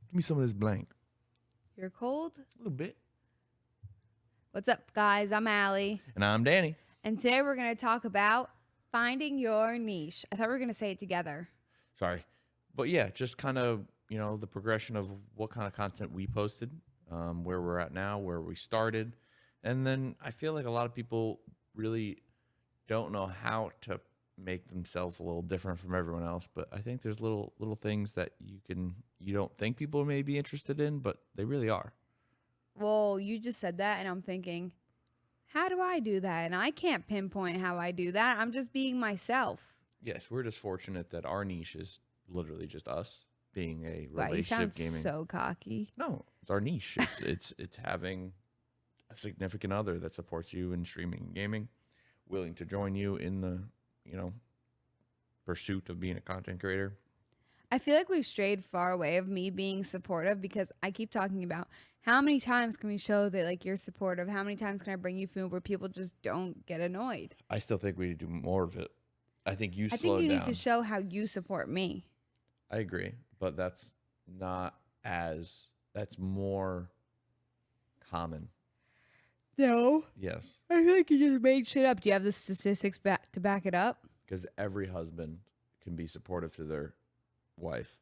Give me some of this blank. You're cold? A little bit. What's up, guys? I'm Allie. And I'm Danny. And today we're going to talk about finding your niche. I thought we were going to say it together. Sorry. But yeah, just kind of, the progression of what kind of content we posted, where we're at now, where we started. And then I feel like a lot of people really don't know how to make themselves a little different from everyone else. But I think there's little things that you don't think people may be interested in, but they really are. Well, you just said that, and I'm thinking, how do I do that? And I can't pinpoint how I do that. I'm just being myself. Yes, we're just fortunate that our niche is literally just us being a Wow, you sound relationship gaming. so cocky. No, it's our niche. It's having a significant other that supports you in streaming and gaming, willing to join you in the, pursuit of being a content creator. I feel like we've strayed far away of me being supportive because I keep talking about how many times can we show that like you're supportive? How many times can I bring you food where people just don't get annoyed? I still think we need to do more of it. I think you I slowed think you down. need to show how you support me. I agree, but that's more common. No. Yes. I feel like you just made shit up. Do you have the statistics to back it up? Because every husband can be supportive to their wife.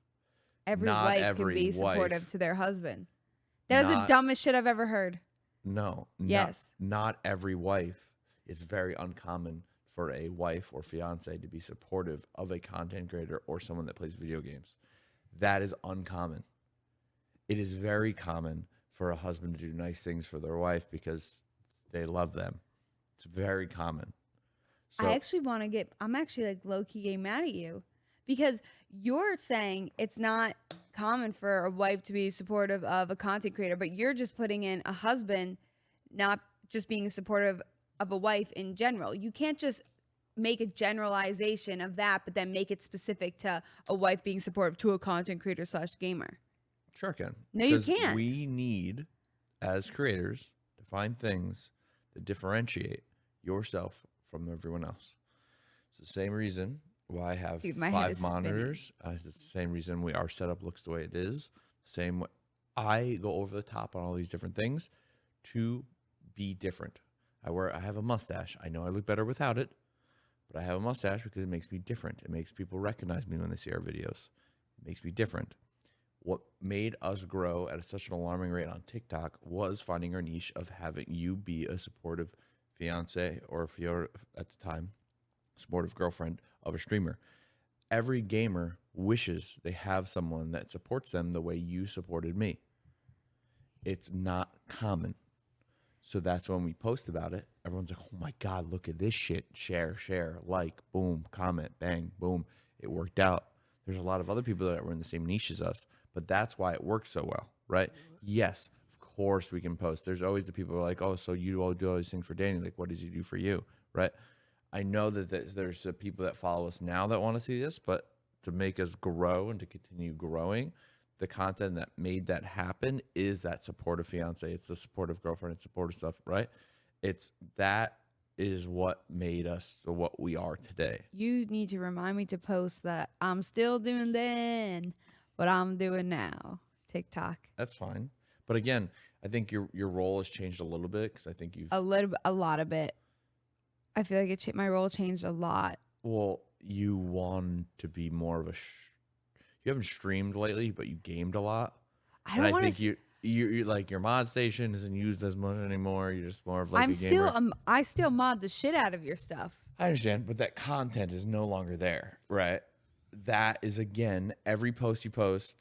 Every Not wife every can be supportive wife. to their husband. That is the dumbest shit I've ever heard. No. Yes. Not every wife. It's very uncommon for a wife or fiance to be supportive of a content creator or someone that plays video games. That is uncommon. It is very common for a husband to do nice things for their wife because they love them. It's very common. So, I actually want to I'm actually like low-key getting mad at you because you're saying it's not common for a wife to be supportive of a content creator, but you're just putting in a husband not just being supportive of a wife in general. You can't just make a generalization of that, but then make it specific to a wife being supportive to a content creator / gamer. Sure can. No, you can't. We need, as creators, to find things that differentiate yourself from everyone else. It's the same reason why I have Dude, my head 5 is monitors. It's the same reason our setup looks the way it is. Same way I go over the top on all these different things to be different. I have a mustache. I know I look better without it, but I have a mustache because it makes me different. It makes people recognize me when they see our videos. It makes me different. What made us grow at such an alarming rate on TikTok was finding our niche of having you be a supportive fiance, or if you're at the time, supportive girlfriend of a streamer. Every gamer wishes they have someone that supports them the way you supported me. It's not common. So that's when we post about it. Everyone's like, oh my God, look at this shit. Share, like, boom, comment, bang, boom. It worked out. There's a lot of other people that were in the same niche as us, but that's why it works so well, right? Yes, of course we can post. There's always the people who are like, oh, so you all do all these things for Danny. Like, what does he do for you, right? I know that there's people that follow us now that want to see this, but to make us grow and to continue growing, the content that made that happen is that supportive fiance. It's the supportive girlfriend. It's supportive stuff, right? That is what made us what we are today. You need to remind me to post that I'm still doing then what I'm doing now. TikTok. That's fine. But again, I think your role has changed a little bit because I think you've... A lot of it. I feel like my role changed a lot. Well, you want to be more of a... You haven't streamed lately, but you gamed a lot. I don't want to... You like your mod station isn't used as much anymore. You're just more of like a gamer. I still mod the shit out of your stuff. I understand, but that content is no longer there, right? That is, again, every post you post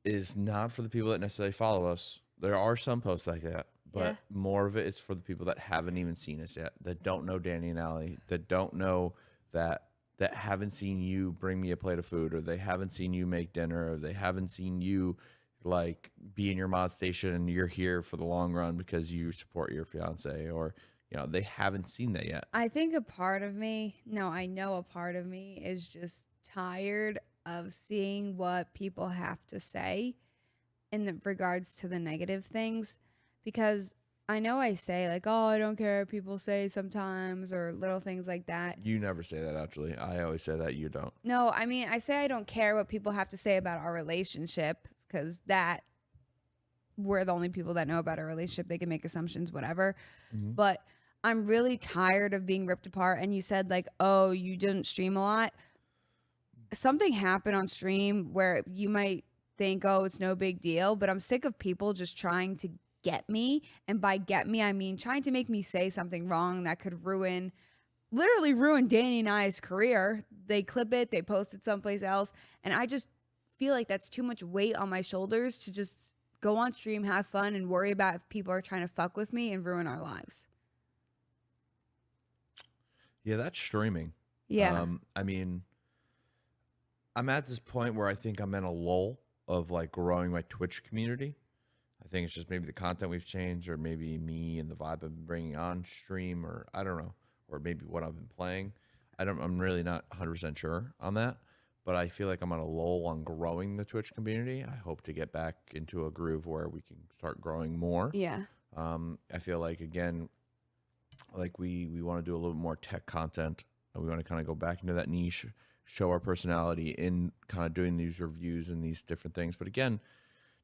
is not for the people that necessarily follow us. There are some posts like that, but more of it is for the people that haven't even seen us yet, that don't know Danny and Allie, that don't know that haven't seen you bring me a plate of food, or they haven't seen you make dinner, or they haven't seen you like be in your mod station and you're here for the long run because you support your fiance, or they haven't seen that yet. I think I know a part of me is just tired of seeing what people have to say in regards to the negative things, because I know I say like, oh, I don't care what people say sometimes, or little things like that. You never say that, actually. I always say that. You don't. No, I mean, I say I don't care what people have to say about our relationship, because that we're the only people that know about our relationship. They can make assumptions, whatever. Mhm. But I'm really tired of being ripped apart. And you said like, oh, you didn't stream a lot. Something happened on stream where you might think, oh, it's no big deal, but I'm sick of people just trying to get me. And by get me, I mean trying to make me say something wrong that could literally ruin Danny and I's career. They clip it, they post it someplace else. And I just feel like that's too much weight on my shoulders to just go on stream, have fun, and worry about if people are trying to fuck with me and ruin our lives. Yeah, that's streaming. Yeah. I mean, I'm at this point where I think I'm in a lull of like growing my Twitch community. I think it's just maybe the content we've changed, or maybe me and the vibe I've been bringing on stream, or I don't know, or maybe what I've been playing. I'm really not 100% sure on that, but I feel like I'm on a lull on growing the Twitch community. I hope to get back into a groove where we can start growing more. Yeah. I feel like, again, like we want to do a little bit more tech content, and we want to kind of go back into that niche, show our personality in kind of doing these reviews and these different things. But again,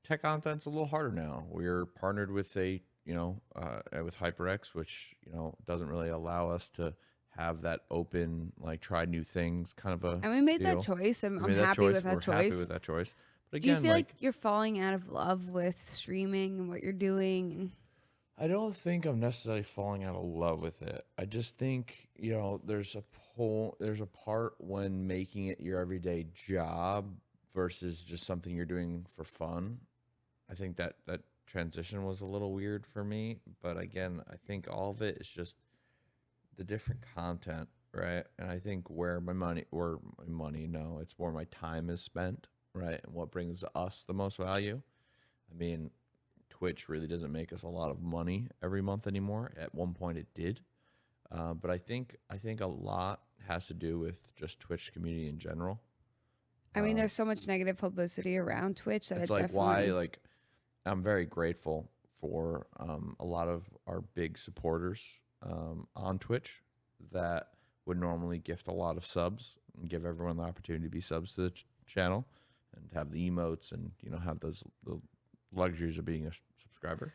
tech content's a little harder now. We're partnered with with HyperX, which doesn't really allow us to have that open, like, try new things kind of a And we made that deal. choice. We I'm made that happy choice. with that We're choice. happy with that choice. But Do you again, feel like, like you're falling out of love with streaming and what you're doing? And I don't think I'm necessarily falling out of love with it. I just think, there's a part when making it your everyday job versus just something you're doing for fun. I think that transition was a little weird for me, but again, I think all of it is just the different content, right? And I think no, it's where my time is spent, right? And what brings us the most value. I mean, Twitch really doesn't make us a lot of money every month anymore. At one point, it did, but I think a lot has to do with just Twitch community in general. I mean, there's so much negative publicity around Twitch that It's it like why, definitely. like, I'm very grateful for a lot of our big supporters on Twitch that would normally gift a lot of subs and give everyone the opportunity to be subs to the channel and have the emotes and have the luxuries of being a subscriber.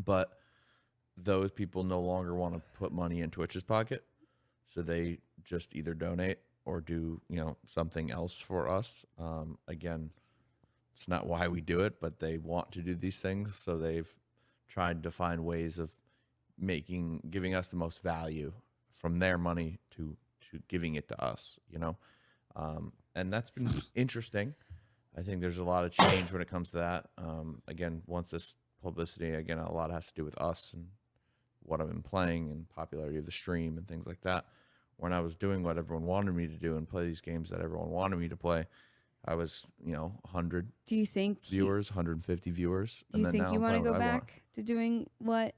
But those people no longer want to put money in Twitch's pocket, so they just either donate or do something else for us. Again, it's not why we do it, but they want to do these things, so they've tried to find ways of giving us the most value from their money to giving it to us. And that's been interesting. I think there's a lot of change when it comes to that. Again, once this publicity, again, a lot has to do with us and what I've been playing and popularity of the stream and things like that. When I was doing what everyone wanted me to do and play these games that everyone wanted me to play, I was, 100 Do you think viewers, 150 viewers. Do you and then think now you I'm want to playing go what I want. back to doing what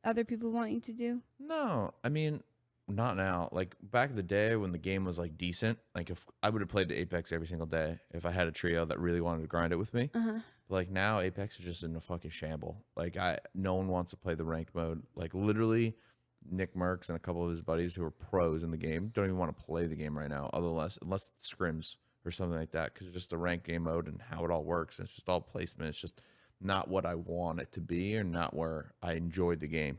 other people want you to do? No, I mean, not now. Like, back in the day when the game was like decent, like, if I would have played Apex every single day if I had a trio that really wanted to grind it with me. Uh huh. But like, now Apex is just in a fucking shamble. Like, no one wants to play the ranked mode. Like, literally, Nick Merckx and a couple of his buddies who are pros in the game don't even want to play the game right now, unless it's scrims or something like that, because it's just the ranked game mode and how it all works. It's just all placement. It's just not what I want it to be, or not where I enjoyed the game.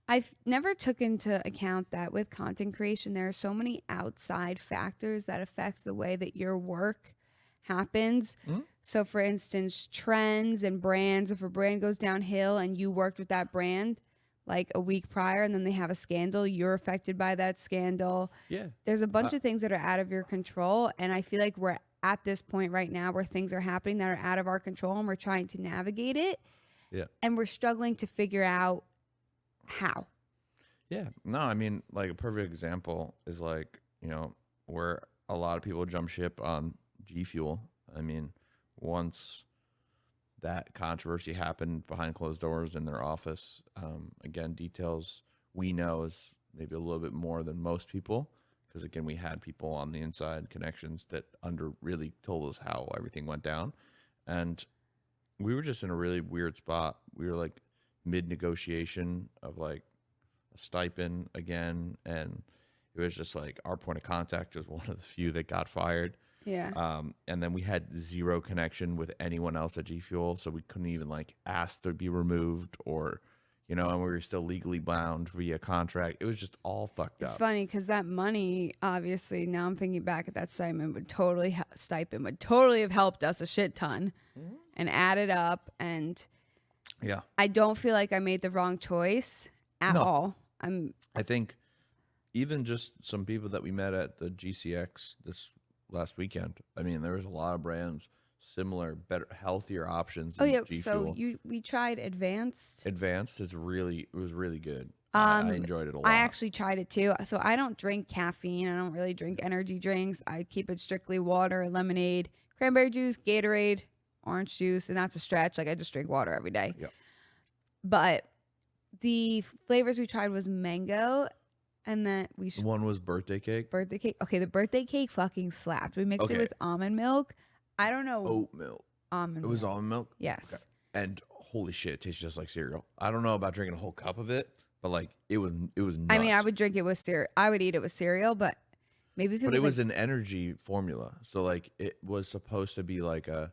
I've never took into account that with content creation, there are so many outside factors that affect the way that your work happens. Mhm. So, for instance, trends and brands. If a brand goes downhill and you worked with that brand like a week prior and then they have a scandal, you're affected by that scandal. Yeah. There's a bunch of things that are out of your control. And I feel like we're at this point right now where things are happening that are out of our control and we're trying to navigate it. Yeah. And we're struggling to figure out how. Yeah. No, I mean, like, a perfect example is like, where a lot of people jump ship on G Fuel. I mean, once that controversy happened behind closed doors in their office, again, details we know is maybe a little bit more than most people, because again, we had people on the inside connections that really told us how everything went down. And we were just in a really weird spot. We were like mid negotiation of like a stipend again, and it was just like our point of contact was one of the few that got fired. Yeah. And then we had zero connection with anyone else at G Fuel, so we couldn't even like ask to be removed or, and we were still legally bound via contract. It was just all fucked It's up. funny because that money, obviously, now I'm thinking back at that stipend would totally have helped us a shit ton and added up. And Yeah. I don't feel like I made the wrong choice at No. all. I think even just some people that we met at the GCX this last weekend. I mean, there was a lot of brands, similar, better, healthier options. Oh In yeah. G So Fuel. we tried Advanced. Advanced it was really good. I enjoyed it a lot. I actually tried it too. So I don't drink caffeine. I don't really drink energy drinks. I keep it strictly water, lemonade, cranberry juice, Gatorade, orange juice, and that's a stretch. Like I just drink water every day. Yep. But the flavors we tried was mango, and then One was birthday cake. birthday cake. Okay, the birthday cake fucking slapped. We mixed it Okay. with almond milk. I don't know. Oat milk. Almond It was milk. almond milk. Yes. And holy shit, it tastes just like cereal. I don't know about drinking a whole cup of it, but like it was nuts. I mean, I would drink it with cereal. I would eat it with cereal, but maybe if But it was like, an energy formula, so like it was supposed to be like a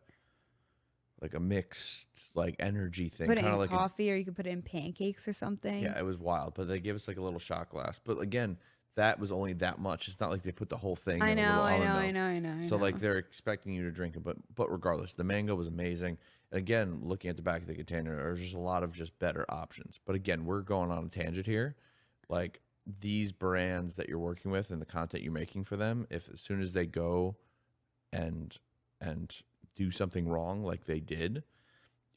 mixed like energy thing, put it kind in of like coffee, or you could put it in pancakes or something. yeah, it was wild. But they gave us like a little shot glass. But again, that was only that much. It's not like they put the whole thing. I in a know, little I almond know, milk. I know, I know. I So know. like they're expecting you to drink it, but regardless, the mango was amazing. And again, looking at the back of the container, there's just a lot of just better options. But again, we're going on a tangent here. Like these brands that you're working with and the content you're making for them, if as soon as they go and do something wrong like they did,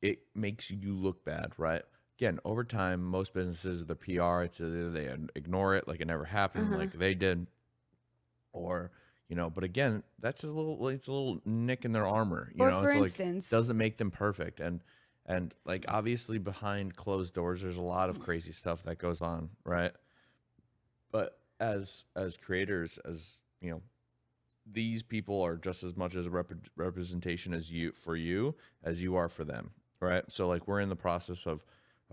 it makes you look bad, right? Again, over time, most businesses, their PR, it's either they ignore it like it never happened, like they did, or but again, that's just it's a little nick in their armor. Or It's for like instance- doesn't make them perfect, and like obviously behind closed doors, there's a lot of crazy stuff that goes on, right? But as creators, as these people are just as much as a representation as you as you are for them, right? So like we're in the process of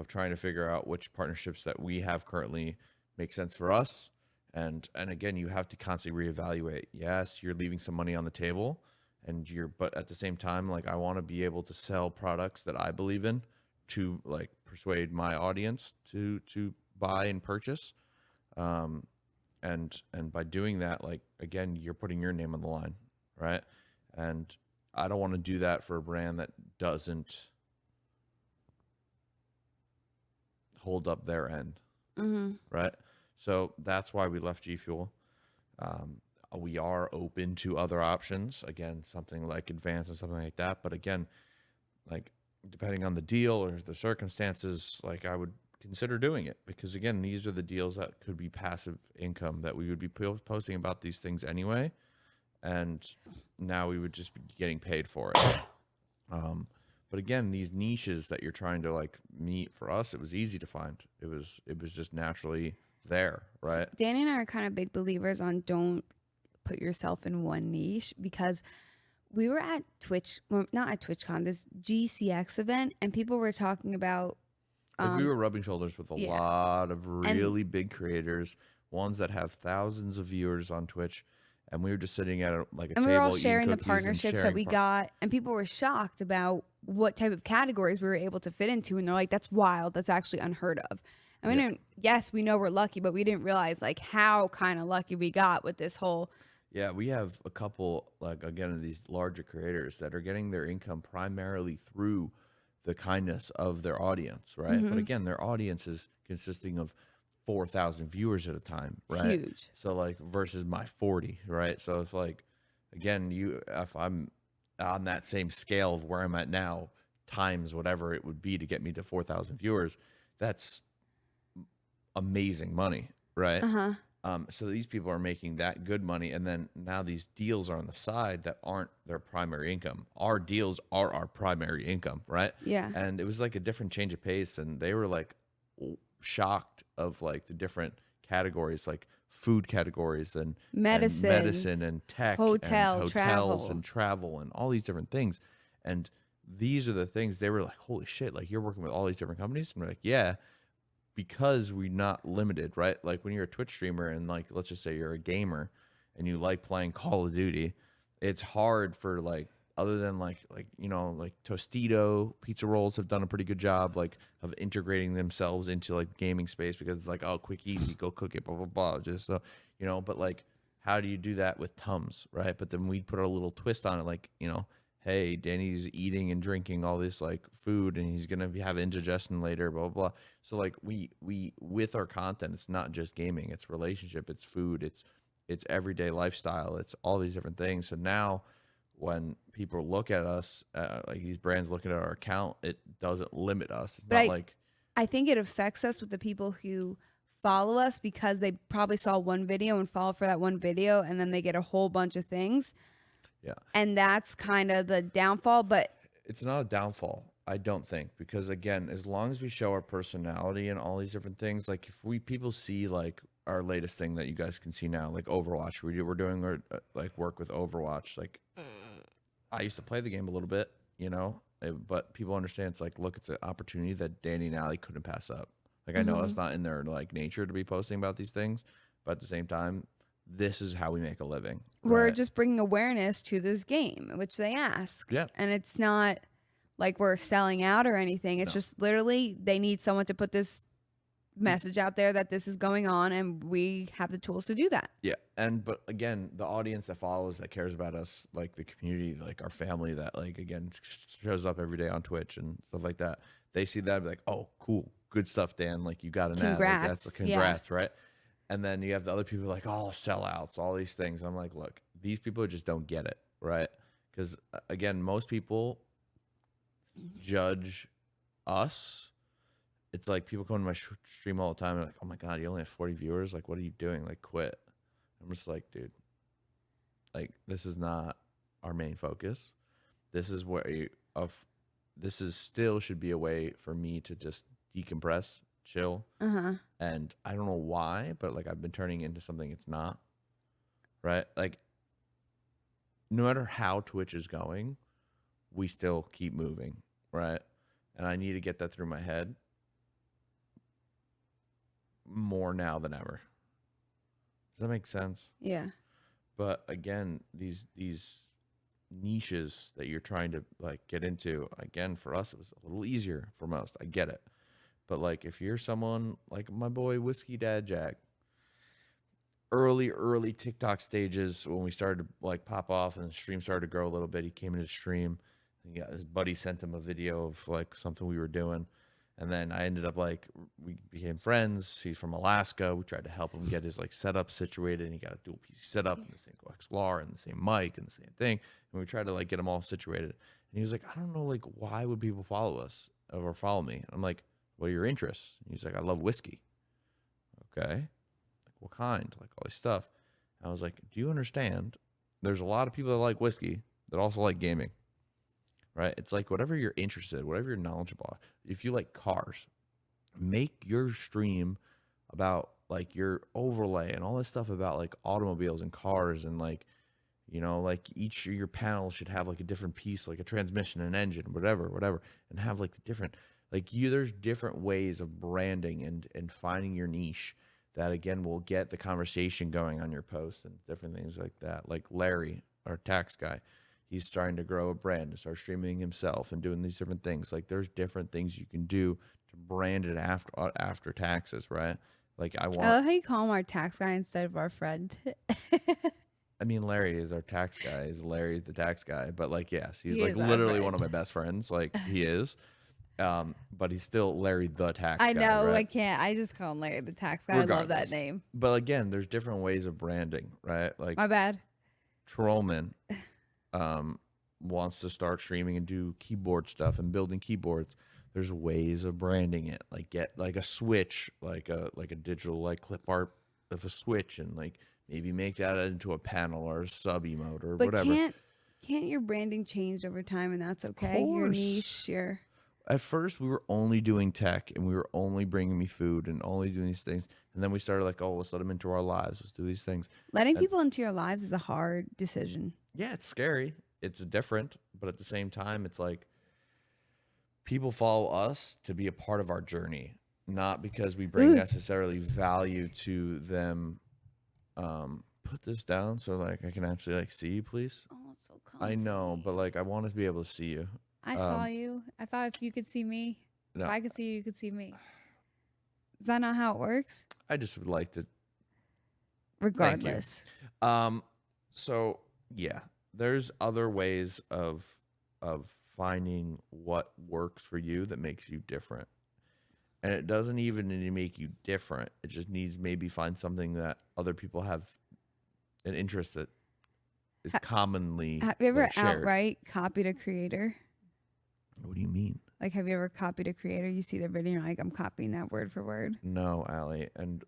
trying to figure out which partnerships that we have currently make sense for us, and again, you have to constantly reevaluate. Yes, you're leaving some money on the table, but at the same time, like I want to be able to sell products that I believe in to like persuade my audience to buy and purchase. And by doing that, like again, you're putting your name on the line, right? And I don't want to do that for a brand that doesn't hold up their end, right? So that's why we left G Fuel. We are open to other options, again, something like Advance and something like that. But again, like depending on the deal or the circumstances, like I would consider doing it, because again, these are the deals that could be passive income that we would be posting about these things anyway, and now we would just be getting paid for it. But again, these niches that you're trying to like meet, for us, it was easy to find. It was just naturally there, right? Danny and I are kind of big believers on don't put yourself in one niche, because we were at not at TwitchCon, this GCX event, and people were talking about Like we were rubbing shoulders with a yeah. lot of really big creators, ones that have thousands of viewers on Twitch, and we were just sitting at like a and table, we were all eating sharing the cookies and partnerships that sharing we got, and people were shocked about what type of categories we were able to fit into, and they're like, that's wild, that's actually unheard of. And we didn't, yes, we know we're lucky, but we didn't realize like how kind of lucky we got with this whole. Yeah, we have a couple, like again, of these larger creators that are getting their income primarily through the kindness of their audience, right? But again, their audience is consisting of 4,000 viewers at a time, right? Huge. So like versus my 40, right? So it's like, again, if I'm on that same scale of where I'm at now, times whatever it would be to get me to 4,000 viewers, that's amazing money, right? So these people are making that good money, and then now these deals are on the side that aren't their primary income. Our deals are our primary income, right? Yeah. And it was like a different change of pace, and they were like shocked of like the different categories, like food categories and Medicine, and tech, hotel, and hotels travel. and travel and all these different things. And these are the things they were like, holy shit, like you're working with all these different companies? And we're like, yeah, because we're not limited, right? Like when you're a Twitch streamer and like, let's just say you're a gamer and you like playing Call of Duty, it's hard for like other than like like Tostito pizza rolls have done a pretty good job like of integrating themselves into like gaming space because it's like, oh, quick, easy, go cook it, blah blah blah, just so but like how do you do that with Tums, right? But then we put a little twist on it, like hey, Danny's eating and drinking all this like food and he's gonna have indigestion later, blah blah blah. So like we with our content, it's not just gaming, it's relationship, it's food, it's everyday lifestyle, it's all these different things. So now when people look at us, like these brands looking at our account, it doesn't limit us. It's But not like I think it affects us with the people who follow us because they probably saw one video and follow for that one video, and then they get a whole bunch of things. yeah, And that's kind of the downfall. But it's not a downfall, I don't think, because again, as long as we show our personality and all these different things, like if people see like our latest thing that you guys can see now, like Overwatch, we're doing our like work with Overwatch. Like I used to play the game a little bit, but people understand it's like, look, it's an opportunity that Danny and Allie couldn't pass up. Like I know it's not in their like nature to be posting about these things, but at the same time, this is how we make a living. we're right? just bringing awareness to this game, which they ask. Yeah. And it's not like we're selling out or anything. It's No. just literally they need someone to put this message out there that this is going on, and we have the tools to do that. Yeah, but again, the audience that follows, that cares about us, like the community, like our family, that like again shows up every day on Twitch and stuff like that. They see that, be like, oh, cool, good stuff, Dan. Like you got an ad. Like, that's Congrats, yeah. congrats, right? And then you have the other people like, oh, sellouts, all these things. I'm like, look, these people just don't get it, right? Because again, most people judge us. It's like people come to my stream all the time and like, oh my God, you only have 40 viewers. Like, what are you doing? Like, quit. I'm just like, dude, like, this is not our main focus. This is this is still should be a way for me to just decompress, chill. And I don't know why, but like, I've been turning into something it's not, right? Like, no matter how Twitch is going, we still keep moving, right? And I need to get that through my head more now than ever. Does that make sense? Yeah. But again, these niches that you're trying to like get into, again, for us it was a little easier for most. I get it. But like if you're someone like my boy Whiskey Dad Jack, early TikTok stages when we started to like pop off and the stream started to grow a little bit, he came into the stream and his buddy sent him a video of like something we were doing. And then I ended up like, we became friends. He's from Alaska. We tried to help him get his like setup situated, and he got a dual PC setup and the same XLR and the same mic and the same thing. And we tried to like get him all situated. And he was like, I don't know, like, why would people follow us or follow me? And I'm like, what are your interests? And he's like, I love whiskey. Okay. Like, what kind? Like all this stuff. And I was like, do you understand? There's a lot of people that like whiskey that also like gaming. Right? It's like whatever you're interested, whatever you're knowledgeable. If you like cars, make your stream about like your overlay and all this stuff about like automobiles and cars and like, like each of your panels should have like a different piece, like a transmission, an engine, whatever, and have like the different, like there's different ways of branding and finding your niche that again will get the conversation going on your posts and different things like that. Like Larry, our tax guy. He's trying to grow a brand and start streaming himself and doing these different things. Like there's different things you can do to brand it after taxes, right? Like I love how you call him our tax guy instead of our friend. I mean, Larry is our tax guy. Larry's the tax guy, but like, yes, he's He like is our literally friend. one of my best friends. Like he is, but he's still Larry the tax guy. I know. right? I can't. I just call him Larry the tax guy. I love Regardless. that name. But again, there's different ways of branding, right? Like My bad. Trollman, wants to start streaming and do keyboard stuff and building keyboards. There's ways of branding it, like get like a switch, like a digital like clip art of a switch, and like maybe make that into a panel or a sub emote or But whatever. can't your branding change over time, and that's okay? Your course. niche, your At first, we were only doing tech, and we were only bringing me food and only doing these things. And then we started like, oh, let's let them into our lives. Let's do these things. letting people into your lives is a hard decision. Yeah, it's scary. It's different, but at the same time, it's like people follow us to be a part of our journey, not because we bring necessarily value to them. Put this down so like I can actually like see you, please. Oh, so comfy. I know, but like I want to be able to see you. I saw you. I thought if you could see me, No, if I could see you, you could see me. Is that not how it works? I just would like to. Regardless. So yeah, there's other ways of finding what works for you that makes you different. And it doesn't even need to make you different. It just needs maybe find something that other people have an interest that is commonly Have you ever like, shared. outright copied a creator? What do you mean? Like, have you ever copied a creator? You see their video, and you're like, I'm copying that word for word. No, Allie, and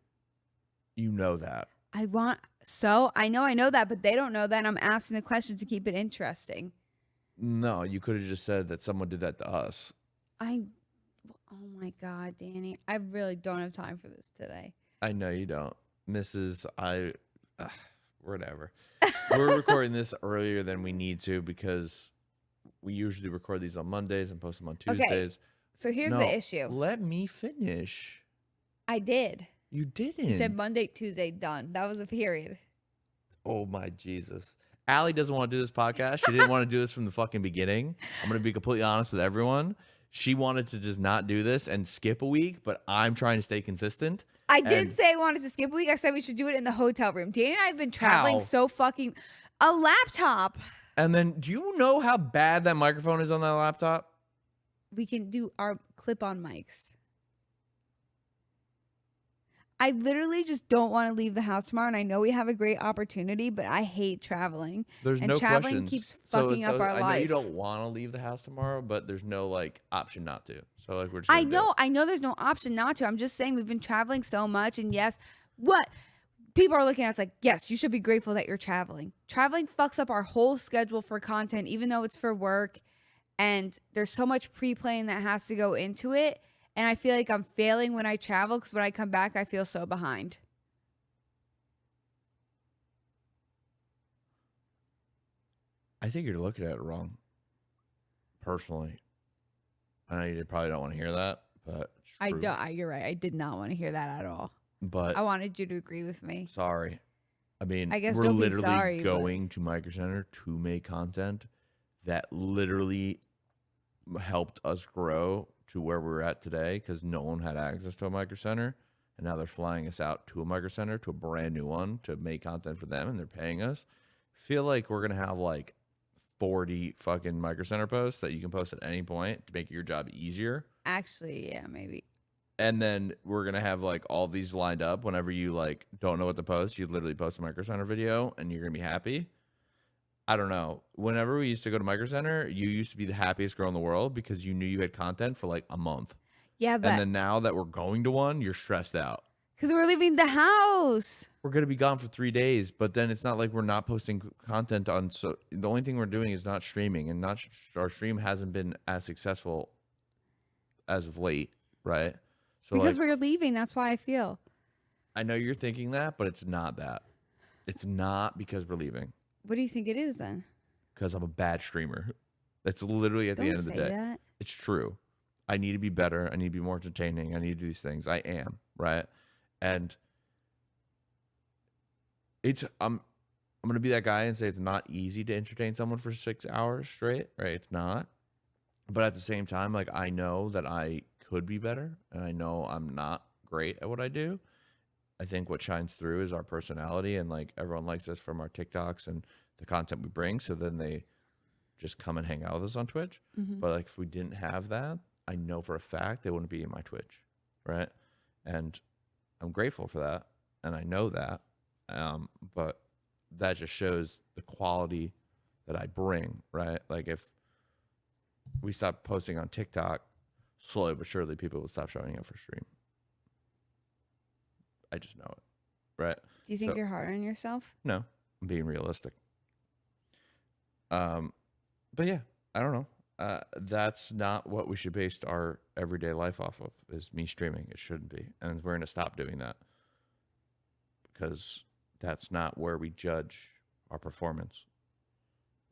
you know that. I know that, but they don't know that. And I'm asking the question to keep it interesting. No, you could have just said that someone did that to us. Oh my God, Danny. I really don't have time for this today. I know you don't. Whatever. We're recording this earlier than we need to because we usually record these on Mondays and post them on Tuesdays. Okay, so here's the issue. Let me finish. I did. You didn't. You said Monday, Tuesday, done. That was a period. Oh my Jesus. Allie doesn't want to do this podcast. She didn't want to do this from the fucking beginning. I'm going to be completely honest with everyone. She wanted to just not do this and skip a week, but I'm trying to stay consistent. I didn't say I wanted to skip a week. I said we should do it in the hotel room. Danny and I have been traveling so fucking... A laptop. And then, do you know how bad that microphone is on that laptop? We can do our clip-on mics. I literally just don't want to leave the house tomorrow, and I know we have a great opportunity, but I hate traveling. There's and no traveling questions. keeps fucking up our life. I know you don't want to leave the house tomorrow, but there's no like option not to. So like we're just I know there's no option not to. I'm just saying we've been traveling so much, and yes, what people are looking at us like, yes, you should be grateful that you're traveling. Traveling fucks up our whole schedule for content, even though it's for work, and there's so much pre-planning that has to go into it. And I feel like I'm failing when I travel because when I come back, I feel so behind. I think you're looking at it wrong. Personally, I know you probably don't want to hear that, but it's true. You're right. I did not want to hear that at all. But I wanted you to agree with me. Sorry. I mean, I guess we're don't be literally sorry, going to Micro Center to make content that literally helped us grow to where we're at today because no one had access to a Micro Center. And now they're flying us out to a Micro Center, to a brand new one, to make content for them, and they're paying us. Feel like we're going to have like 40 fucking Micro Center posts that you can post at any point to make your job easier. Actually, yeah, maybe. And then we're going to have like all these lined up whenever you like don't know what to post. You literally post a Micro Center video and you're going to be happy. I don't know. Whenever we used to go to Micro Center, you used to be the happiest girl in the world because you knew you had content for like a month. Yeah, but... And then now that we're going to one, you're stressed out. Because we're leaving the house. We're going to be gone for 3 days, but then it's not like we're not posting content on... So the only thing we're doing is not streaming, and our stream hasn't been as successful as of late, right? So because we're leaving, that's why I feel. I know you're thinking that, but it's not that. It's not because we're leaving. What do you think it is then? Because I'm a bad streamer. That's literally at the end of the day. That. It's true. I need to be better. I need to be more entertaining. I need to do these things. I am, right? And I'm going to be that guy and say it's not easy to entertain someone for 6 hours straight, right? It's not. But at the same time, like I know that I could be better and I know I'm not great at what I do. I think what shines through is our personality, and like everyone likes us from our TikToks and the content we bring. So then they just come and hang out with us on Twitch. Mm-hmm. But like if we didn't have that, I know for a fact they wouldn't be in my Twitch, right? And I'm grateful for that, and I know that. But that just shows the quality that I bring, right? Like if we stop posting on TikTok, slowly but surely people will stop showing up for stream. I just know it, right? Do you think you're hard on yourself? No, I'm being realistic. But yeah, I don't know. That's not what we should base our everyday life off of, is me streaming. It shouldn't be. And we're going to stop doing that because that's not where we judge our performance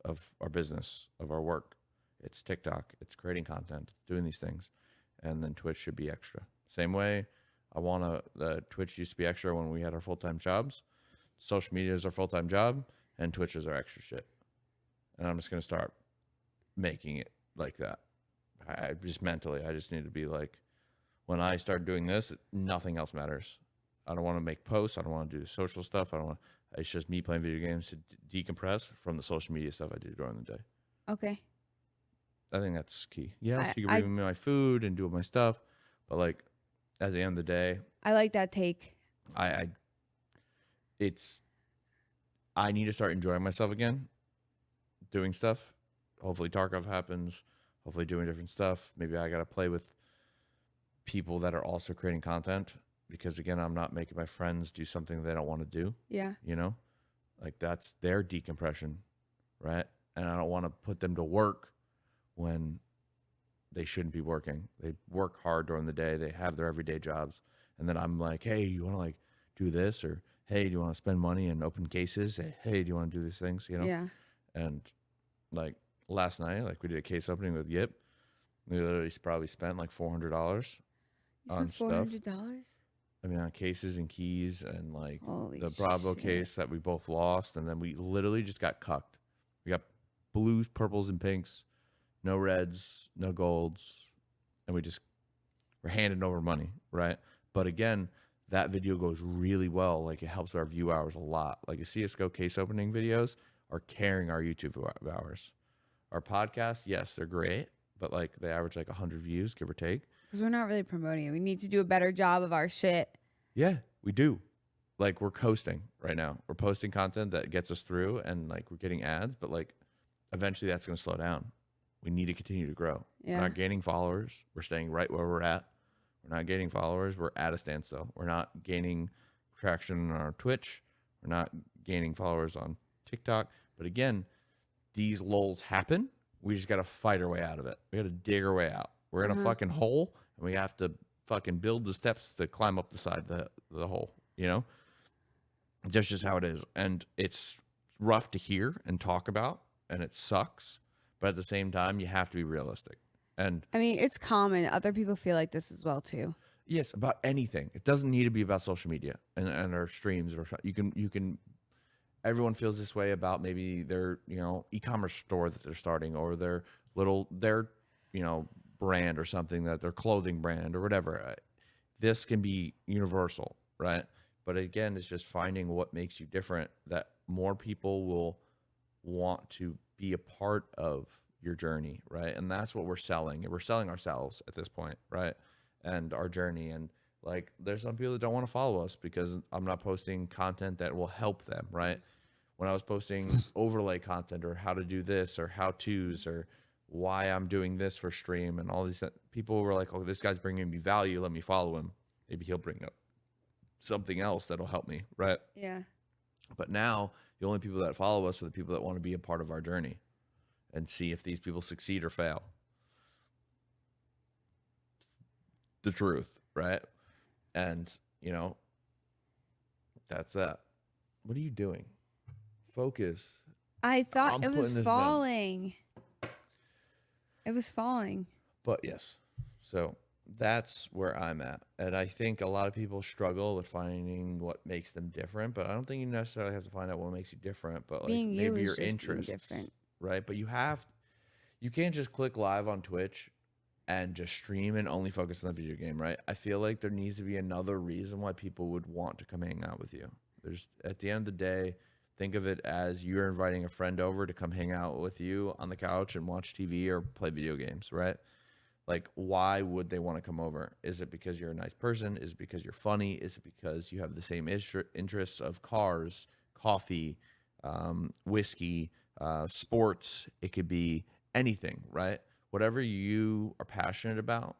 of our business, of our work. It's TikTok. It's creating content, doing these things. And then Twitch should be extra. Same way the Twitch used to be extra when we had our full-time jobs. Social media is our full-time job, and Twitch is our extra shit. and I'm just gonna start making it like that. I just mentally, I just need to be like, when I start doing this, nothing else matters. I don't want to make posts. I don't want to do social stuff. I don't want. It's just me playing video games to decompress from the social media stuff I do during the day. Okay. I think that's key. Yes, I you can I bring me my food and do my stuff, but like at the end of the day, I like that take. I it's I need to start enjoying myself again, doing stuff. Hopefully Tarkov happens. Hopefully doing different stuff. Maybe I gotta play with people that are also creating content because again, I'm not making my friends do something they don't want to do. Yeah. You know, like that's their decompression, right? And I don't want to put them to work when they shouldn't be working. They work hard during the day. They have their everyday jobs. And then I'm like, hey, you want to like do this? Or, hey, do you want to spend money and open cases? Hey, do you want to do these things? You know? Yeah. And like last night, like we did a case opening with Yip. We literally probably spent like $400 on stuff. $400. I mean, on cases and keys and like Holy the Bravo shit. case that we both lost. And then we literally just got cucked. We got blues, purples, and pinks, no reds, no golds. And we're handing over money, right? But again, that video goes really well. Like it helps our view hours a lot. Like the CSGO case opening videos are carrying our YouTube hours. Our podcasts, yes, they're great, but like they average like 100 views, give or take. Because we're not really promoting it. We need to do a better job of our shit. Yeah, we do. Like we're coasting right now. We're posting content that gets us through and like we're getting ads, but like eventually that's going to slow down. We need to continue to grow. Yeah. We're not gaining followers. We're staying right where we're at. We're not gaining followers. We're at a standstill. We're not gaining traction on our Twitch. We're not gaining followers on TikTok. But again, these lulls happen. We just got to fight our way out of it. We got to dig our way out. We're in a fucking hole, and we have to fucking build the steps to climb up the side of the hole, you know? That's just how it is. And it's rough to hear and talk about, and it sucks. But at the same time, you have to be realistic. And I mean, it's common. Other people feel like this as well, too. yes, about anything. It doesn't need to be about social media and our streams. Or you can. Everyone feels this way about maybe their e-commerce store that they're starting or their brand or something, that their clothing brand or whatever. This can be universal, right? But again, it's just finding what makes you different, that more people will want to be a part of your journey, right? And that's what we're selling. And we're selling ourselves at this point, right? And our journey. And like there's some people that don't want to follow us because I'm not posting content that will help them, right? When I was posting overlay content or how to do this or how-tos or why I'm doing this for stream and all these people were like, oh, this guy's bringing me value, let me follow him. Maybe he'll bring up something else that'll help me, right? Yeah. But now the only people that follow us are the people that want to be a part of our journey and see if these people succeed or fail. The truth, right? And, that's that. What are you doing? Focus. I thought I'm it was putting this down. falling. It was falling. But yes, so that's where I'm at. And I think a lot of people struggle with finding what makes them different, but I don't think you necessarily have to find out what makes you different, but like Being you maybe is your just being interests, different. right? But you can't just click live on Twitch and just stream and only focus on the video game, right? I feel like there needs to be another reason why people would want to come hang out with you. There's, at the end of the day, think of it as you're inviting a friend over to come hang out with you on the couch and watch TV or play video games, right? Like, why would they want to come over? Is it because you're a nice person? Is it because you're funny? Is it because you have the same interests of cars, coffee, whiskey, sports? It could be anything, right? Whatever you are passionate about,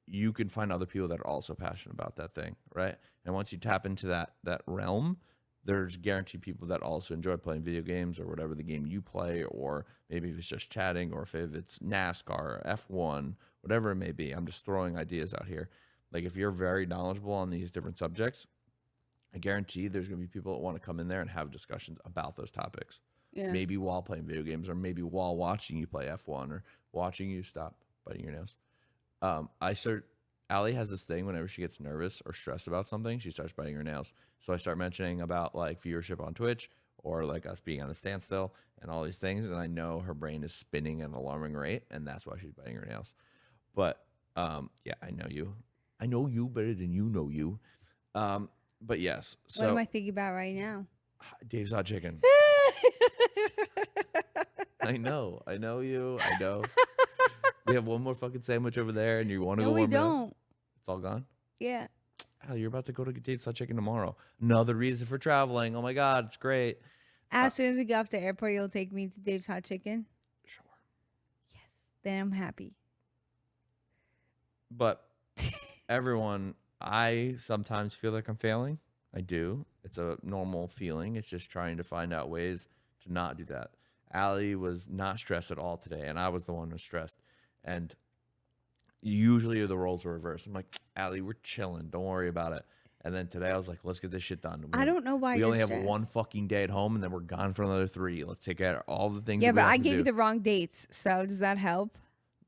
you can find other people that are also passionate about that thing, right? And once you tap into that realm, there's guaranteed people that also enjoy playing video games or whatever the game you play, or maybe if it's just chatting, or if it's NASCAR, F1, whatever it may be. I'm just throwing ideas out here. Like if you're very knowledgeable on these different subjects, I guarantee there's going to be people that want to come in there and have discussions about those topics. Yeah. Maybe while playing video games, or maybe while watching you play F1 or watching you stop biting your nails. Allie has this thing whenever she gets nervous or stressed about something, she starts biting her nails. So I start mentioning about like viewership on Twitch or like us being on a standstill and all these things. And I know her brain is spinning at an alarming rate, and that's why she's biting her nails. But yeah, I know you. I know you better than you know you. But yes. What am So I thinking about right now? Dave's Hot Chicken. I know you. I know. We have one more fucking sandwich over there, and you want to No, go we warm it up? don't. It's all gone. Yeah. Hell, you're about to go to Dave's Hot Chicken tomorrow. Another reason for traveling. Oh my god, it's great. As soon as we get off the airport, you'll take me to Dave's Hot Chicken. Sure. Then I'm happy. But everyone, I sometimes feel like I'm failing. I do. It's a normal feeling. It's just trying to find out ways to not do that. Allie was not stressed at all today, and I was the one who was stressed. And usually the roles are reversed. I'm like, Allie, we're chilling. Don't worry about it. And then today I was like, let's get this shit done. I don't know why We you're only have stressed. one fucking day at home, and then we're gone for another 3. Let's take care of all the things. Yeah, that we but have I to gave do. you the wrong dates. So does that help?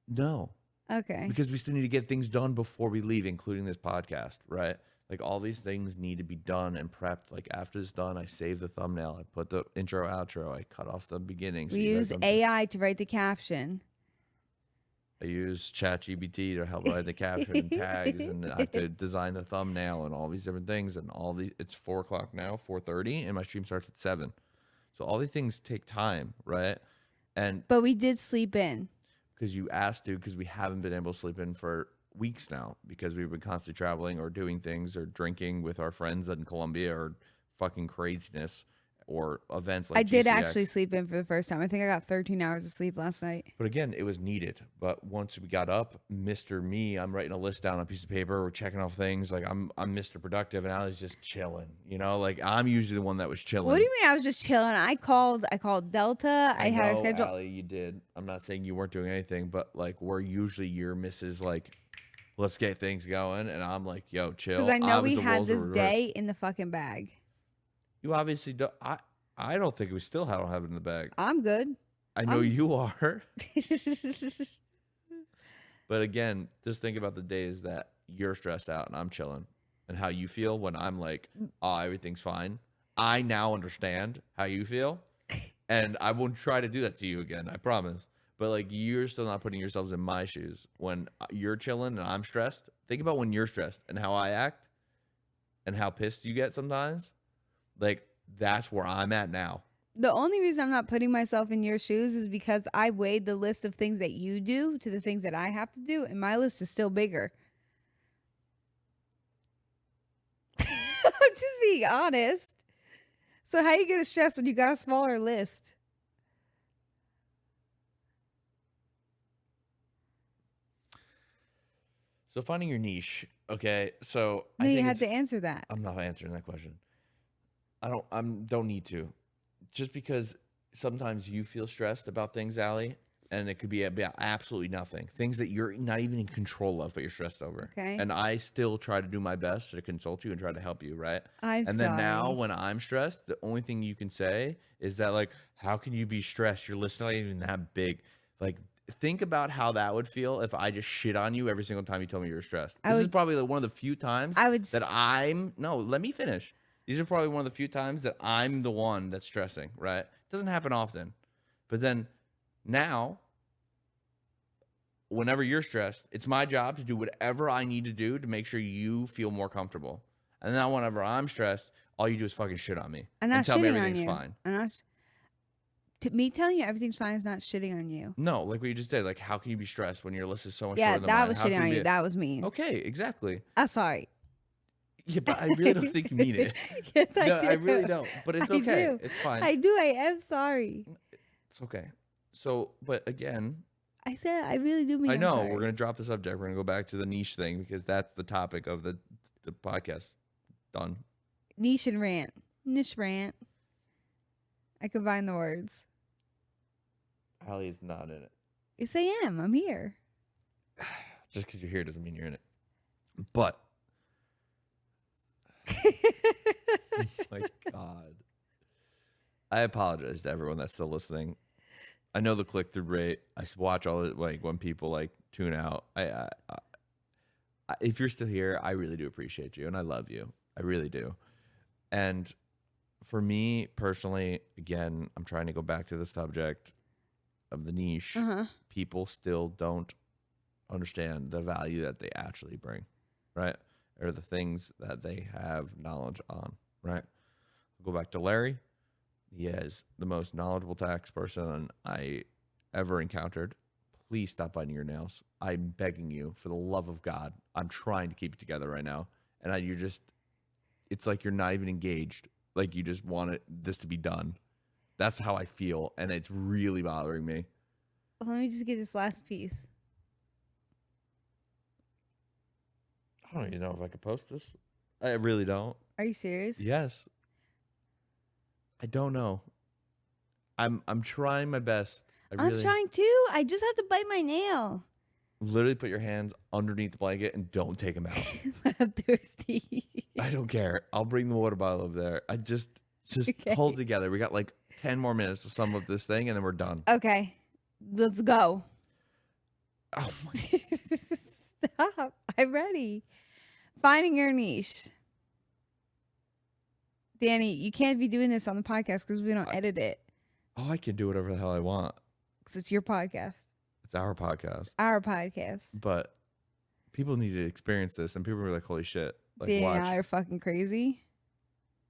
No, Okay. because we still need to get things done before we leave, including this podcast, right? Like all these things need to be done and prepped. Like after it's done, I save the thumbnail, I put the intro, outro, I cut off the beginning. So We you guys use don't- AI to write the caption. I use ChatGPT to help write the caption and tags, and I have to design the thumbnail and all these different things. And all these, it's 4:00 now, 4:30, and my stream starts at 7. So all these things take time, right? And But we did sleep in. because you asked to, because we haven't been able to sleep in for weeks now because we've been constantly traveling or doing things or drinking with our friends in Colombia or fucking craziness or events like I did GCX. actually sleep in for the first time. I think I got 13 hours of sleep last night. But again, it was needed. But once we got up, Mr. Me, I'm writing a list down on a piece of paper. We're checking off things. Like I'm Mr. Productive, and I was just chilling. You know, like I'm usually the one that was chilling. What do you mean? I was just chilling. I called Delta. I had her know, schedule. Allie, you did. I'm not saying you weren't doing anything, but like we're usually your Mrs. Like, let's get things going, and I'm like, yo, chill. Because I know we Obviously, had roles are this reversed. day in the fucking bag. You obviously don't. I don't think we still don't have it in the bag. I'm good. I know you are. But again, just think about the days that you're stressed out and I'm chilling, and how you feel when I'm like, oh, everything's fine. I now understand how you feel, and I won't try to do that to you again. I promise. But like, you're still not putting yourselves in my shoes when you're chilling and I'm stressed. Think about when you're stressed and how I act and how pissed you get sometimes. Like, that's where I'm at now. The only reason I'm not putting myself in your shoes is because I weighed the list of things that you do to the things that I have to do, and my list is still bigger. I'm just being honest. So how you gonna stress when you got a smaller list? So finding your niche, okay. So No, I you think had it's, to answer that. I'm not answering that question. Don't need to, just because sometimes you feel stressed about things, Allie, and it could be about absolutely nothing, things that you're not even in control of, but you're stressed over. Okay. And I still try to do my best to consult you and try to help you, right? I'm And then sorry. now when I'm stressed, the only thing you can say is that, like, how can you be stressed? Your list not even that big. Like, think about how that would feel if I just shit on you every single time you told me you were stressed. This is probably like one of the few times that no, let me finish. These are probably one of the few times that I'm the one that's stressing, right? It doesn't happen often. But then now, whenever you're stressed, it's my job to do whatever I need to do to make sure you feel more comfortable. And now whenever I'm stressed, all you do is fucking shit on me. I'm not and tell me shitting on everything's you. fine. I'm not. Me telling you everything's fine is not shitting on you. No, like what you just did. Like, how can you be stressed when your list is so much Yeah, shorter than that mine? was How shitting can on be you. That was mean. Okay, exactly. I'm sorry. Yeah, but I really don't think you mean it. Yes, No, do. I really don't. But it's I okay. do. It's fine. I do. I am sorry. It's okay. So, but again, I said I really do mean. I I'm know sorry. we're gonna drop the subject. We're gonna go back to the niche thing because that's the topic of the podcast. Done. Niche and rant. Niche rant. I combine the words. Allie is not in it. Yes, I am. I'm here. Just because you're here doesn't mean you're in it. But oh my God, I apologize to everyone that's still listening. I know the click-through rate. I watch all it, like when people like tune out. if you're still here, I really do appreciate you and I love you. I really do. And for me personally, again, I'm trying to go back to the subject of the niche. Uh-huh. People still don't understand the value that they actually bring, right? Or the things that they have knowledge on, right? Go back to Larry. He is the most knowledgeable tax person I ever encountered. Please stop biting your nails. I'm begging you, for the love of God. I'm trying to keep it together right now, and you're just. It's like you're not even engaged. Like you just want this to be done. That's how I feel, and it's really bothering me. Let me just get this last piece. I don't even know if I could post this. I really don't. Are you serious? Yes. I don't know. I'm trying my best. I'm trying too. I just have to bite my nail. Literally put your hands underneath the blanket and don't take them out. I'm thirsty. I don't care. I'll bring the water bottle over there. I just Okay. hold together. We got like 10 more minutes to sum up this thing and then we're done. Okay. Let's go. Oh my. Stop. I'm ready. Finding your niche. Danny, you can't be doing this on the podcast because we don't edit it. Oh, I can do whatever the hell I want. Because it's your podcast. It's our podcast. Our podcast. But people need to experience this and people are like, holy shit. Like, Danny watch. and I are fucking crazy.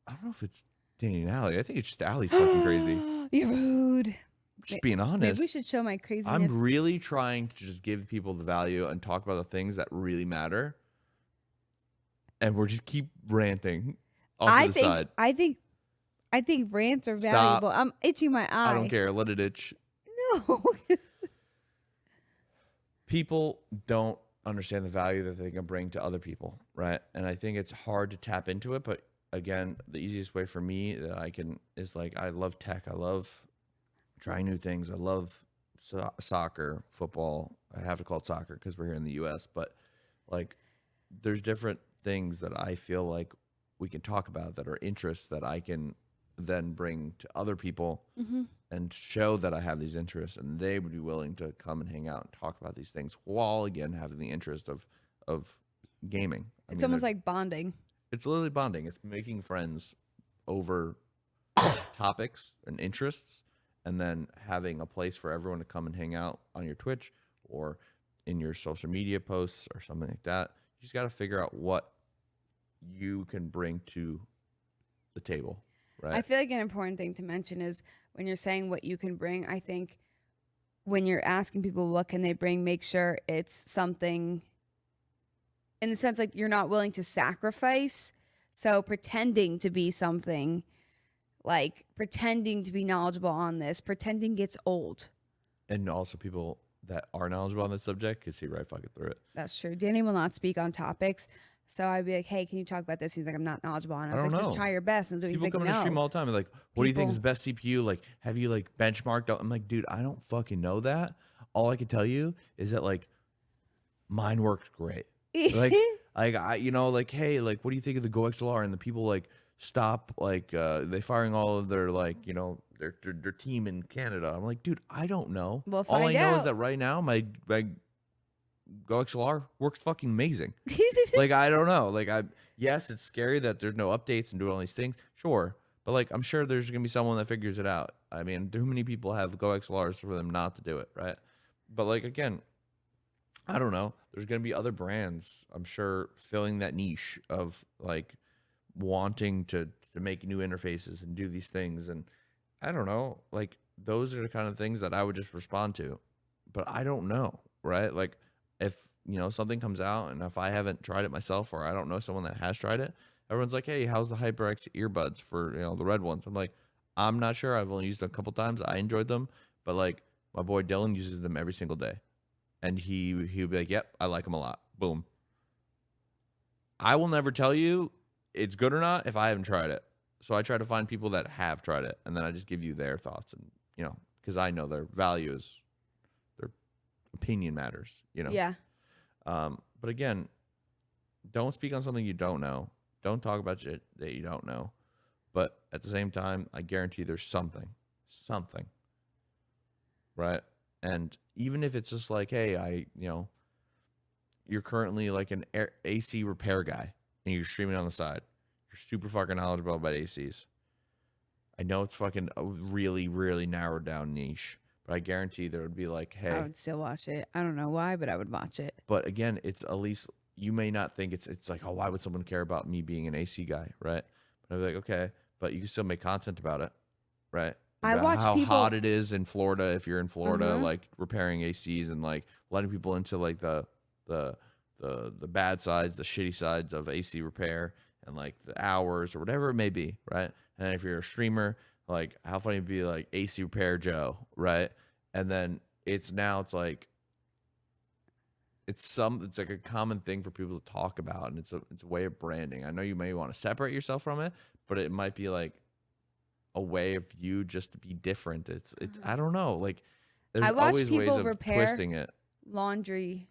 I don't know if it's Danny and Allie. I think it's just Allie's fucking crazy. You're rude. Just being honest. Maybe we should show my craziness. I'm really trying to just give people the value and talk about the things that really matter. And we're just keep ranting off to the side. I think rants are Stop. valuable. I'm itching my eye. I don't care. Let it itch. No. People don't understand the value that they can bring to other people, right? And I think it's hard to tap into it. But again, the easiest way for me that I can is like, I love tech. I love trying new things. I love soccer, football. I have to call it soccer because we're here in the U.S. But like, there's different things that I feel like we can talk about that are interests that I can then bring to other people and show that I have these interests and they would be willing to come and hang out and talk about these things while again having the interest of gaming. It's almost like bonding. It's literally bonding. It's making friends over topics and interests and then having a place for everyone to come and hang out on your Twitch or in your social media posts or something like that. You just got to figure out what you can bring to the table, right? I feel like an important thing to mention is when you're saying what you can bring, I think when you're asking people what can they bring, make sure it's something in the sense like you're not willing to sacrifice. So pretending to be something, like pretending to be knowledgeable on this, pretending gets old. And also people that are knowledgeable on the subject can see right fucking through it. That's true. Danny will not speak on topics. So I'd be like, hey, can you talk about this? He's like, I'm not knowledgeable on it. I was I like, don't just know. try your best. And he's People like, come in the stream no. all the time and like, what do you think is the best CPU? Like, have you like benchmarked out? I'm like, dude, I don't fucking know that. All I can tell you is that like mine works great. Like I, you know, like, hey, like, what do you think of the Go XLR? And the people like stop, like, they firing all of their like, you know, their team in Canada. I'm like, dude, I don't know. We'll All I find know out. is that right now my Go XLR works fucking amazing. Like, I don't know. Like, yes, it's scary that there's no updates and doing all these things. Sure. But like, I'm sure there's going to be someone that figures it out. I mean, too many people have Go XLRs for them not to do it. Right. But like, again, I don't know. There's going to be other brands, I'm sure, filling that niche of like wanting to make new interfaces and do these things. And I don't know, like those are the kind of things that I would just respond to, but I don't know. Right. Like if, you know, something comes out and if I haven't tried it myself or I don't know someone that has tried it, everyone's like, hey, how's the HyperX earbuds for, you know, the red ones? I'm like, I'm not sure. I've only used them a couple times. I enjoyed them, but like my boy Dylan uses them every single day. And he would be like, yep, I like them a lot. Boom. I will never tell you it's good or not if I haven't tried it. So I try to find people that have tried it. And then I just give you their thoughts. And, you know, because I know their value is, their opinion matters, you know? Yeah. But again, don't speak on something you don't know. Don't talk about shit that you don't know. But at the same time, I guarantee there's something. Right? And even if it's just like, hey, you know, you're currently like an AC repair guy and you're streaming on the side. You're super fucking knowledgeable about ACs. I know it's fucking a really, really narrowed down niche, but I guarantee there would be like, I hey, would still watch it. I don't know why, but I would watch it. but again, it's at least you may not think it's like, oh, why would someone care about me being an AC guy, right? But I'd be like, okay, but you can still make content about it, right? I About watch how people. hot it is in Florida if you're in Florida, Uh-huh. like repairing ACs and like letting people into like the the bad sides, the shitty sides of AC repair and like the hours or whatever it may be, right? And then if you're a streamer, like how funny it'd be like AC repair Joe, right? And then it's like it's like a common thing for people to talk about, and it's a way of branding. I know you may want to separate yourself from it, but it might be like a way of you just to be different. It's I don't know, like there's I watch always ways people of repair twisting it. laundry,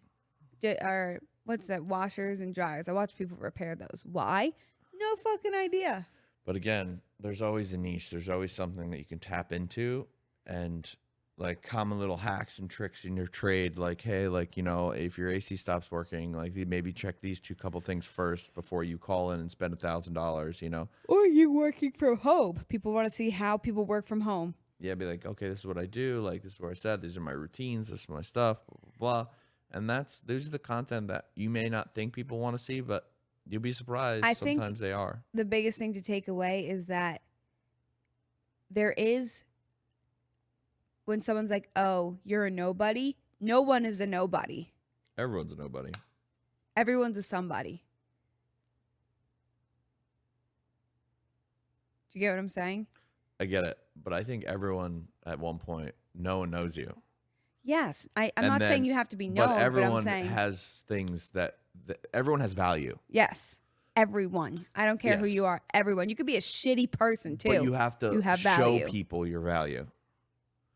or what's that? Washers and dryers. I watch people repair those. Why? No fucking idea. But again, there's always a niche. There's always something that you can tap into, and like common little hacks and tricks in your trade. Like, hey, like, if your AC stops working, like maybe check these couple things first before you call in and spend $1,000. Or you working from home. People want to see how people work from home. Yeah, be like, okay, this is what I do. Like, this is where I said, these are my routines. This is my stuff, blah, blah, blah. And those are the content that you may not think people want to see, but you'll be surprised. I think Sometimes they are. the biggest thing to take away is that there is, when someone's like, oh, you're a nobody, no one is a nobody. Everyone's a nobody. Everyone's a somebody. Do you get what I'm saying? I get it. But I think everyone at one point, no one knows you. Yes. I'm And not saying then- you have to be known, But but everyone I'm saying, has things that everyone has value. yes, everyone. I don't care who Yes. you are. Everyone. You could be a shitty person too. But you have to You have show value. people your value.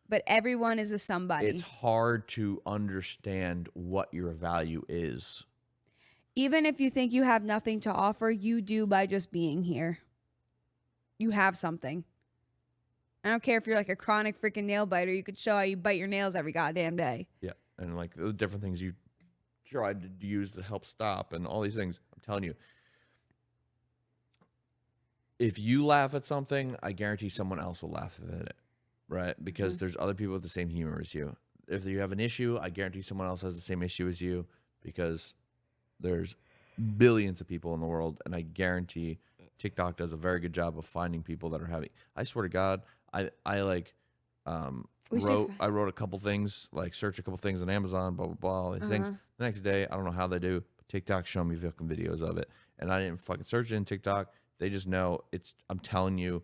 But everyone is a somebody. It's hard to understand what your value is. Even if you think you have nothing to offer, you do by just being here. You have something. I don't care if you're like a chronic freaking nail biter. You could show how you bite your nails every goddamn day. Yeah. And like the different things you tried to use to help stop and all these things. I'm telling you, if you laugh at something, I guarantee someone else will laugh at it, right? Because there's other people with the same humor as you. If you have an issue, I guarantee someone else has the same issue as you, because there's billions of people in the world, and I guarantee TikTok does a very good job of finding people that are having. I swear to God, I like We should wrote a couple things, like search a couple things on Amazon, blah blah blah, all these things. The next day, I don't know how they do, but TikTok showed me fucking videos of it, and I didn't fucking search it in TikTok. They just know it's. I'm telling you,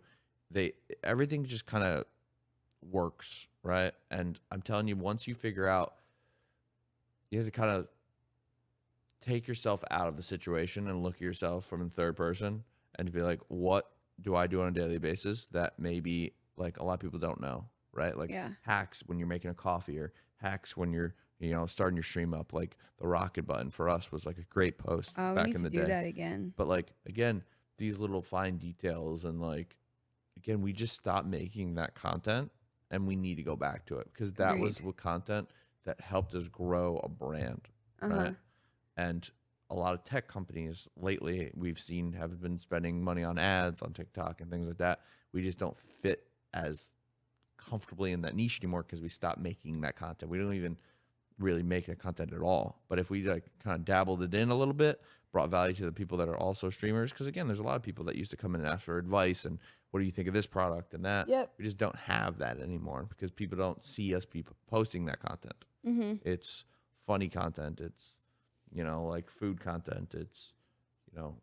everything just kind of works, right? And I'm telling you, once you figure out, you have to kind of take yourself out of the situation and look at yourself from the third person and to be like, what do I do on a daily basis that maybe like a lot of people don't know, right? Like Yeah. hacks when you're making a coffee, or hacks when you're starting your stream up. Like the rocket button for us was like a great post Oh, we back need in to the do day. that again. But like again, these little fine details, and like again, we just stopped making that content, and we need to go back to it, because that was Agreed. what content that helped us grow a brand, right? And a lot of tech companies lately we've seen have been spending money on ads on TikTok and things like that. We just don't fit as comfortably in that niche anymore because we stopped making that content. We don't even really make that content at all. But if we like kind of dabbled it in a little bit, brought value to the people that are also streamers, because again, there's a lot of people that used to come in and ask for advice and what do you think of this product and that. Yep. We just don't have that anymore because people don't see us be posting that content. It's funny content. It's like food content. It's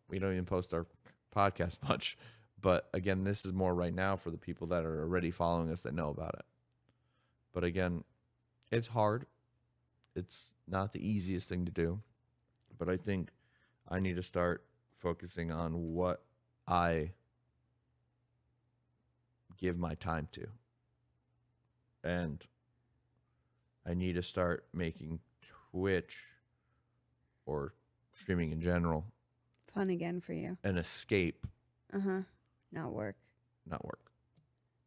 we don't even post our podcast much. But again, this is more right now for the people that are already following us that know about it. But again, it's hard. It's not the easiest thing to do. But I think I need to start focusing on what I give my time to. And I need to start making Twitch or streaming in general Fun again for you. an escape, Not work. not work.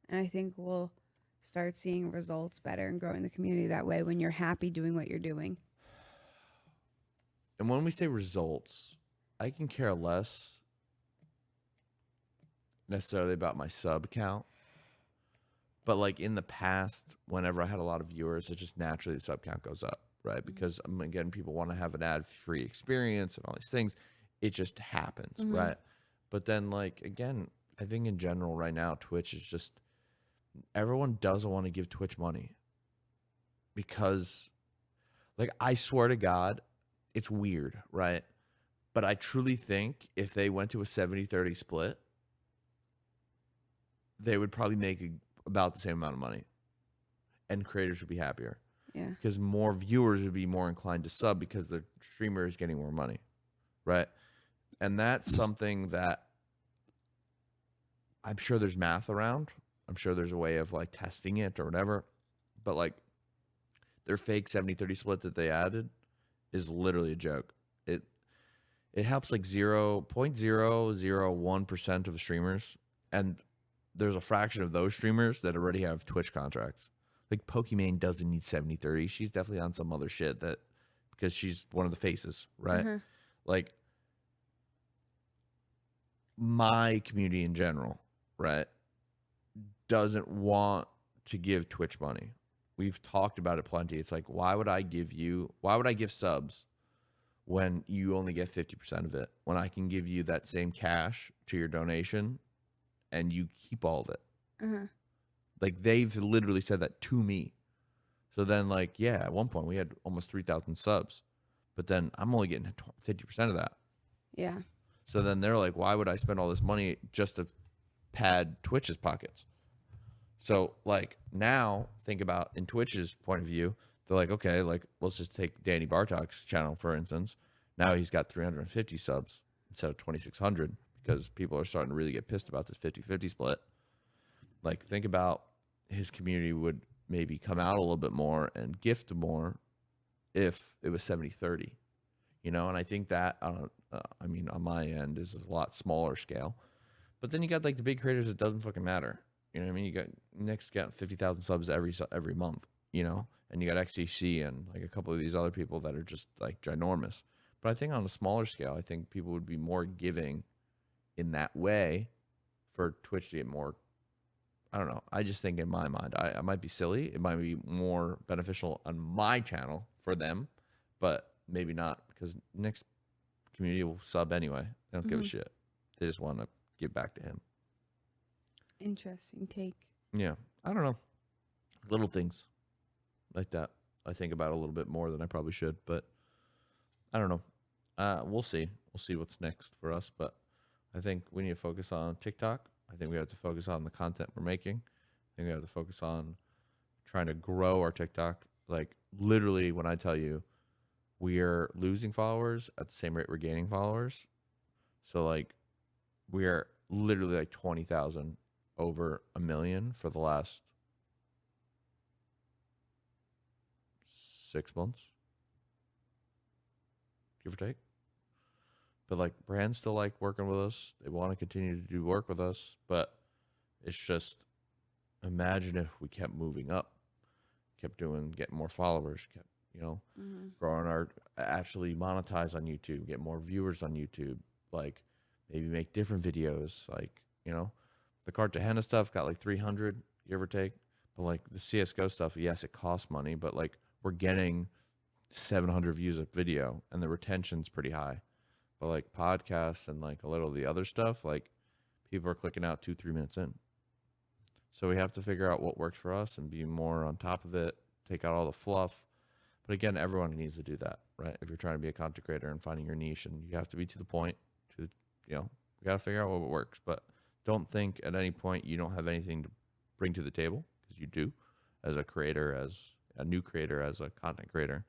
And I think we'll start seeing results better and growing the community that way when you're happy doing what you're doing. And when we say results, I can care less necessarily about my sub count. But like in the past, whenever I had a lot of viewers, it just naturally the sub count goes up, right? Because again, people want to have an ad-free experience and all these things. It just happens, right? But then like again, I think in general right now, Twitch is just everyone doesn't want to give Twitch money because like I swear to God, it's weird, right? But I truly think if they went to a 70-30 split, they would probably make about the same amount of money and creators would be happier. Yeah. Because more viewers would be more inclined to sub because the streamer is getting more money, right? And that's something that I'm sure there's math around. I'm sure there's a way of like testing it or whatever. But like their fake 70-30 split that they added is literally a joke. It helps like 0.001% of the streamers. And there's a fraction of those streamers that already have Twitch contracts. Like Pokimane doesn't need 70-30. She's definitely on some other shit that because she's one of the faces, right? Like my community in general, right, doesn't want to give Twitch money. We've talked about it plenty. It's like, why would I give subs when you only get 50% of it? When I can give you that same cash to your donation and you keep all of it. Like they've literally said that to me. So then like, yeah, at one point we had almost 3,000 subs, but then I'm only getting 50% of that. Yeah. So then they're like, why would I spend all this money just to pad Twitch's pockets? So like now think about in Twitch's point of view, they're like, okay, like let's just take Danny Bartok's channel, for instance. Now he's got 350 subs instead of 2,600 because people are starting to really get pissed about this 50-50 split. Like think about his community would maybe come out a little bit more and gift more if it was 70-30, you know? And I think that, I mean, on my end is a lot smaller scale, but then you got like the big creators, it doesn't fucking matter. You know what I mean? You got Nick's got 50,000 subs every month, you know, and you got XTC and like a couple of these other people that are just like ginormous. But I think on a smaller scale, I think people would be more giving in that way for Twitch to get more. I don't know. I just think in my mind, I might be silly. It might be more beneficial on my channel for them, but maybe not because Nick's community will sub anyway. They don't give a shit. They just want to give back to him. Interesting take. Yeah. I don't know. Little things like that. I think about a little bit more than I probably should, but I don't know. We'll see. We'll see what's next for us, but I think we need to focus on TikTok. I think we have to focus on the content we're making. I think we have to focus on trying to grow our TikTok. Like literally when I tell you we are losing followers at the same rate we're gaining followers. So like we are literally like 20,000 over 1 million for the last 6 months, give or take. But like brands still like working with us. They want to continue to do work with us, but it's just imagine if we kept moving up, kept getting more followers, kept, you know, growing our actually monetize on YouTube, get more viewers on YouTube, like maybe make different videos, like, you know, the Cartagena stuff got like 300, give or take. But like the CSGO stuff, yes, it costs money, but like we're getting 700 views a video and the retention's pretty high. But like podcasts and like a little of the other stuff, like people are clicking out 2-3 minutes in. So we have to figure out what works for us and be more on top of it, take out all the fluff. But again, everyone needs to do that, right? If you're trying to be a content creator and finding your niche, and you have to be to the point to, you know, we got to figure out what works. But don't think at any point you don't have anything to bring to the table, because you do as a creator, as a new creator, as a content creator.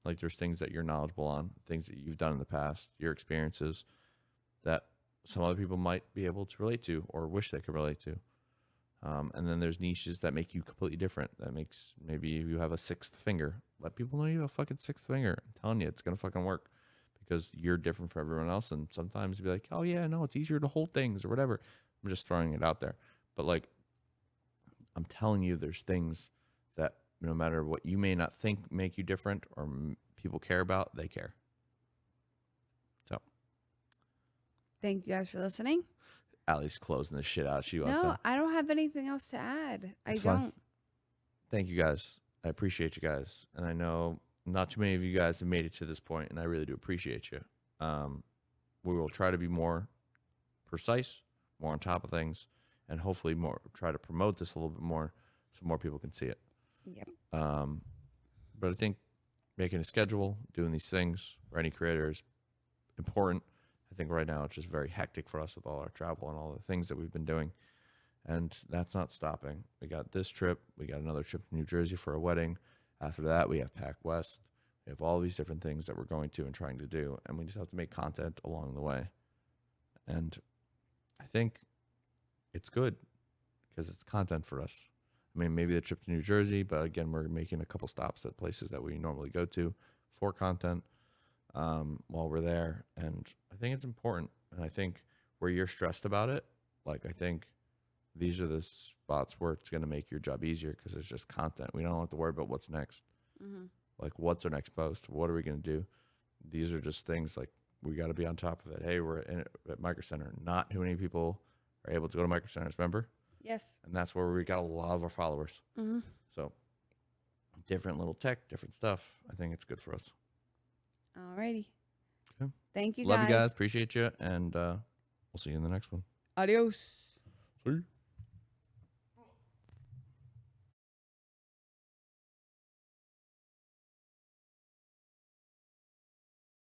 Like there's things that you're knowledgeable on, things that you've done in the past, your experiences that some other people might be able to relate to or wish they could relate to. And then there's niches that make you completely different. That makes maybe you have a sixth finger. Let people know you have a fucking sixth finger. I'm telling you, it's going to fucking work because you're different from everyone else. And sometimes you'll be like, oh yeah, no, it's easier to hold things or whatever. I'm just throwing it out there. But like, I'm telling you, there's things that no matter what you may not think make you different or people care about, they care. Thank you guys for listening. Allie's closing the shit out. She wants No, to. I don't have anything else to add. I It's fine. don't. Thank you guys. I appreciate you guys. And I know not too many of you guys have made it to this point, and I really do appreciate you. We will try to be more precise, more on top of things, and hopefully more try to promote this a little bit more so more people can see it. Yep. But I think making a schedule, doing these things for any creator is important. I think right now it's just very hectic for us with all our travel and all the things that we've been doing. And that's not stopping. We got this trip. We got another trip to New Jersey for a wedding. After that, we have Pac West. We have all these different things that we're going to and trying to do. And we just have to make content along the way. And I think it's good because it's content for us. I mean, maybe the trip to New Jersey, but again, we're making a couple stops at places that we normally go to for content while we're there. And I think it's important. And I think where you're stressed about it, like I think these are the spots where it's going to make your job easier because it's just content. We don't have to worry about what's next. Mm-hmm. Like, what's our next post? What are we going to do? These are just things like we got to be on top of it. Hey, we're at Micro Center. Not too many people are able to go to Micro Centers, remember? Yes. And that's where we got a lot of our followers. Mm-hmm. So different little tech, different stuff. I think it's good for us. Alrighty. Okay. Thank you Love guys. you guys. Appreciate you. And we'll see you in the next one. Adios. See you.